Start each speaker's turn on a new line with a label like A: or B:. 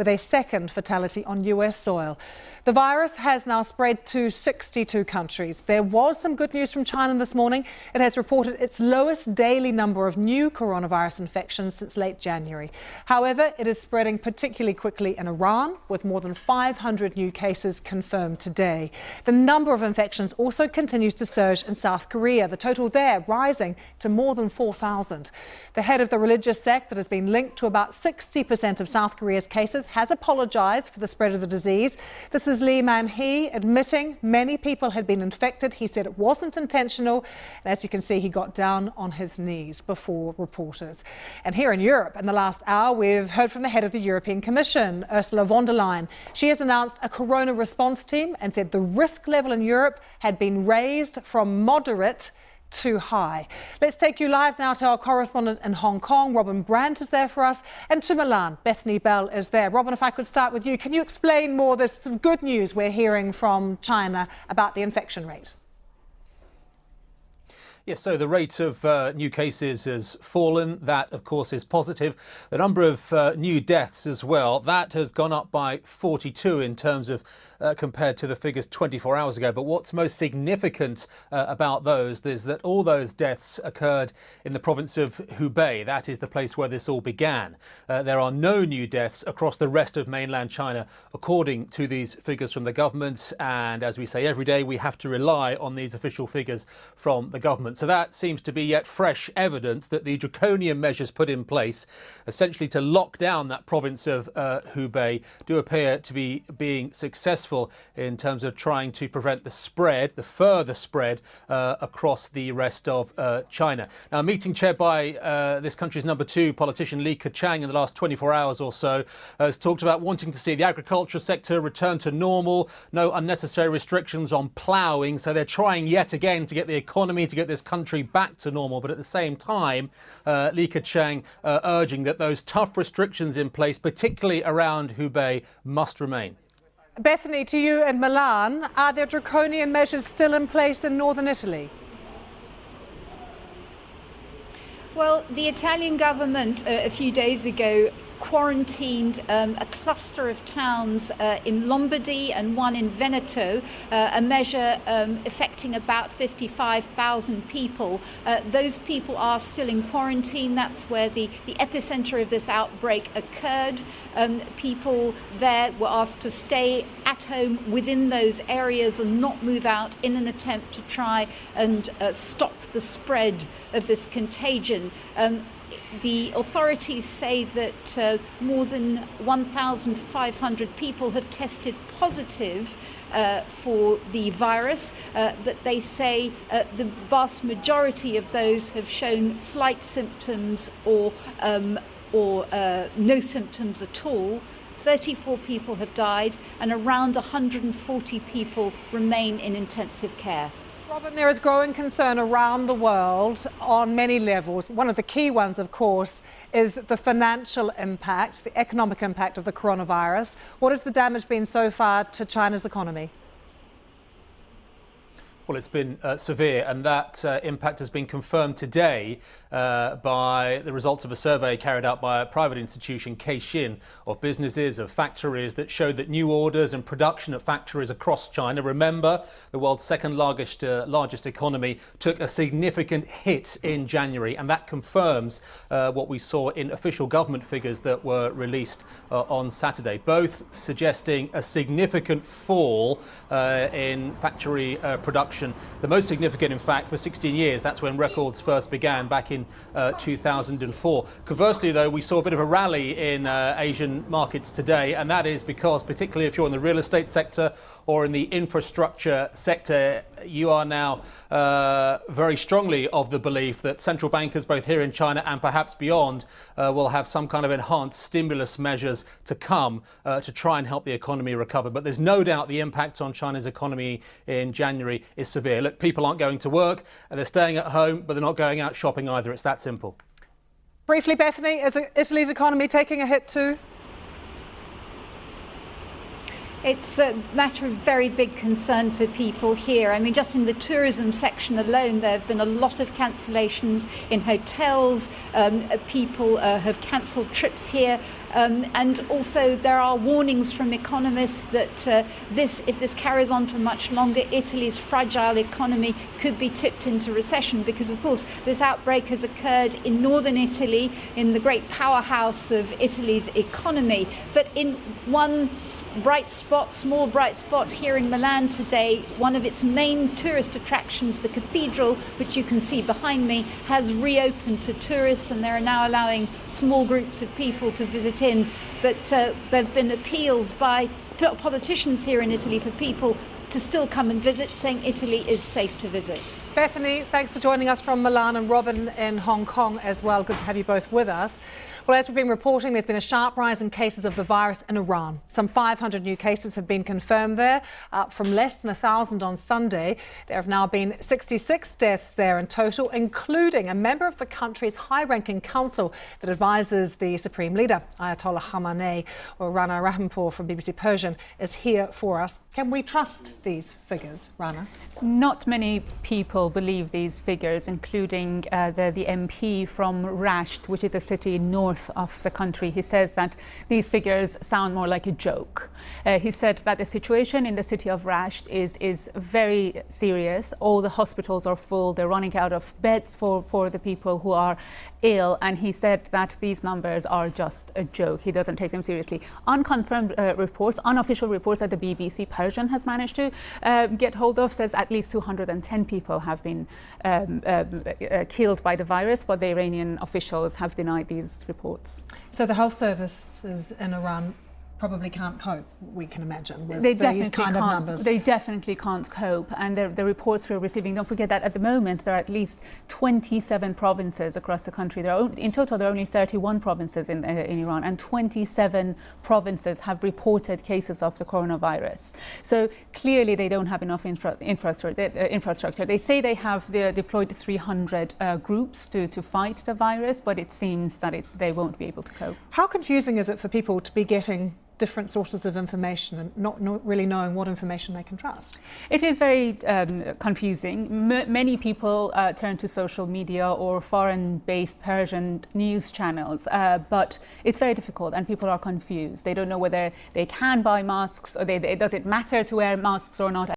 A: with a second fatality on US soil. The virus has now spread to 62 countries. There was some good news from China this morning. It has reported its lowest daily number of new coronavirus infections since late January. However, it is spreading particularly quickly in Iran, with more than 500 new cases confirmed today. The number of infections also continues to surge in South Korea, the total there rising to more than 4,000. The head of the religious sect that has been linked to about 60% of South Korea's cases has apologized for the spread of the disease. This is Lee Man-hee admitting many people had been infected. He said it wasn't intentional. And as you can see, he got down on his knees before reporters. And here in Europe, in the last hour, we've heard from the head of the European Commission, Ursula von der Leyen. She has announced a corona response team and said the risk level in Europe had been raised from moderate to high. Let's take you live now to our correspondent in Hong Kong. Robin Brandt is there for us, and to Milan, Bethany Bell is there. Robin, if I could start with you, can you explain more this some good news we're hearing from China about the infection rate?
B: Yes, so the rate of new cases has fallen. That, of course, is positive. The number of new deaths as well, that has gone up by 42 in terms of compared to the figures 24 hours ago. But what's most significant about those is that all those deaths occurred in the province of Hubei. That is the place where this all began. There are no new deaths across the rest of mainland China, according to these figures from the government. And as we say every day, we have to rely on these official figures from the government. So that seems to be yet fresh evidence that the draconian measures put in place, essentially to lock down that province of Hubei, do appear to be being successful in terms of trying to prevent the spread, the further spread across the rest of China. Now, a meeting chaired by this country's number 2 politician, Li Keqiang, in the last 24 hours or so, has talked about wanting to see the agriculture sector return to normal, no unnecessary restrictions on ploughing. So they're trying yet again to get the economy, to get this country back to normal. But at the same time, Li Keqiang urging that those tough restrictions in place, particularly around Hubei, must remain.
A: Bethany, to you in Milan, are there draconian measures still in place in northern Italy?
C: Well, the Italian government a few days ago quarantined a cluster of towns in Lombardy and one in Veneto, a measure affecting about 55,000 people. Those people are still in quarantine. That's where the epicenter of this outbreak occurred. People there were asked to stay at home within those areas and not move out in an attempt to try and stop the spread of this contagion. The authorities say that more than 1,500 people have tested positive for the virus, but they say the vast majority of those have shown slight symptoms or no symptoms at all. 34 people have died and around 140 people remain in intensive care.
A: Robin, there is growing concern around the world on many levels. One of the key ones, of course, is the financial impact, the economic impact of the coronavirus. What has the damage been so far to China's economy?
B: Well, it's been severe, and that impact has been confirmed today by the results of a survey carried out by a private institution, Caixin, of businesses, of factories, that showed that new orders and production at factories across China, remember, the world's second largest economy, took a significant hit in January, and that confirms what we saw in official government figures that were released on Saturday, both suggesting a significant fall in factory production. The most significant, in fact, for 16 years. That's when records first began back in 2004. Conversely, though, we saw a bit of a rally in Asian markets today, and that is because, particularly if you're in the real estate sector or in the infrastructure sector, you are now very strongly of the belief that central bankers, both here in China and perhaps beyond, will have some kind of enhanced stimulus measures to come to try and help the economy recover. But there's no doubt the impact on China's economy in January is severe. Look, people aren't going to work and they're staying at home, but they're not going out shopping either. It's that simple.
A: Briefly, Bethany, is Italy's economy taking a hit too?
C: It's a matter of very big concern for people here. I mean, just in the tourism section alone, there have been a lot of cancellations in hotels. People have cancelled trips here. And also there are warnings from economists that if this carries on for much longer, Italy's fragile economy could be tipped into recession, because of course this outbreak has occurred in northern Italy, in the great powerhouse of Italy's economy. But in one small bright spot here in Milan today, one of its main tourist attractions, the cathedral, which you can see behind me, has reopened to tourists, and they're now allowing small groups of people to visit in. But there have been appeals by politicians here in Italy for people to still come and visit, saying Italy is safe to visit.
A: Bethany, thanks for joining us from Milan, and Robin in Hong Kong as well. Good to have you both with us. Well, as we've been reporting, there's been a sharp rise in cases of the virus in Iran. Some 500 new cases have been confirmed there, up from less than 1,000 on Sunday. There have now been 66 deaths there in total, including a member of the country's high-ranking council that advises the supreme leader, Ayatollah Khamenei. Or Rana Rahimpour from BBC Persian is here for us. Can we trust these figures, Rana?
D: Not many people believe these figures, including the MP from Rasht, which is a city north of the country. He says that these figures sound more like a joke. He said that the situation in the city of Rasht is very serious. All the hospitals are full. They're running out of beds for the people who are ill. And he said that these numbers are just a joke. He doesn't take them seriously. Unconfirmed reports, unofficial reports that the BBC Persian has managed to get hold of, says at least 210 people have been killed by the virus, but the Iranian officials have denied these reports.
A: So the health services in Iran probably can't cope, we can imagine, with
D: They
A: these kind of
D: can't.
A: numbers.
D: They definitely can't cope. And the reports we're receiving, don't forget that at the moment there are at least 27 provinces across the country. In total, there are only 31 provinces in Iran, and 27 provinces have reported cases of the coronavirus. So clearly they don't have enough infrastructure. They say they have deployed 300 groups to fight the virus, but it seems that they won't be able to cope.
A: How confusing is it for people to be getting different sources of information and not really knowing what information they can trust?
D: It is very confusing. Many people turn to social media or foreign-based Persian news channels, but it's very difficult and people are confused. They don't know whether they can buy masks, or does it matter to wear masks or not.